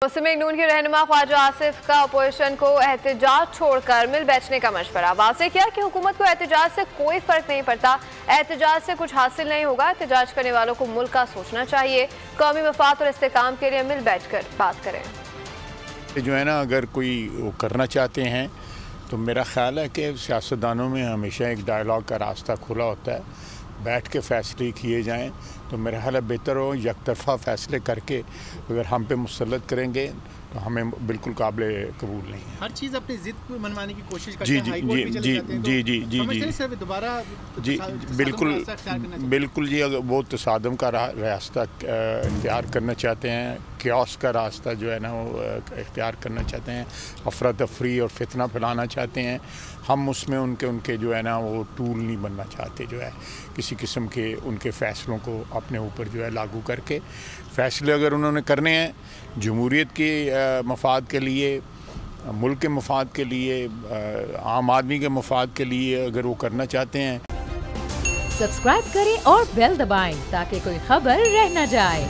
मुस्लिम league नून के रहनुमा ख्वाजा आसिफ का अपोजिशन को एहतजाज छोड़कर मिल बेचने का मशवरा। वाज़ेह किया कि हुकूमत को एहतजाज से कोई फर्क नहीं पड़ता, एहतजाज से कुछ हासिल नहीं होगा। एहतजाज करने वालों को मुल्क का सोचना चाहिए, कौमी मफाद और इस्तेकाम के लिए मिल बैठ कर बात करें। जो है ना, अगर कोई वो करना चाहते हैं तो मेरा ख्याल है कि सियासतदानों में हमेशा एक डायलॉग का रास्ता खुला होता है, बैठ के फ़ैसले किए जाएं। तो मेरा ख्याल है बेहतर हो यकतरफ़ा फ़ैसले करके अगर हम पे मुसल्लत करेंगे तो हमें बिल्कुल काबिल कबूल नहीं है। हर चीज़ अपनी ज़िद को मनवाने की कोशिश करते जी हैं। बिल्कुल जी, अगर वो तसादम का रास्ता इख्तियार करना चाहते हैं, क्यास का रास्ता जो है ना वो इख्तियार करना चाहते हैं, अफरा तफरी और फितना फैलाना चाहते हैं, हम उसमें उनके जो है ना वो टूल नहीं बनना चाहते। जो है किसी किस्म के उनके फ़ैसलों को अपने ऊपर जो है लागू करके फ़ैसले अगर उन्होंने करने हैं जमहूरियत के मफाद के लिए, मुल्क के मफाद के लिए, आम आदमी के मफाद के लिए अगर वो करना चाहते हैं। सब्सक्राइब करें और बेल दबाएं ताकि कोई खबर रह न जाए।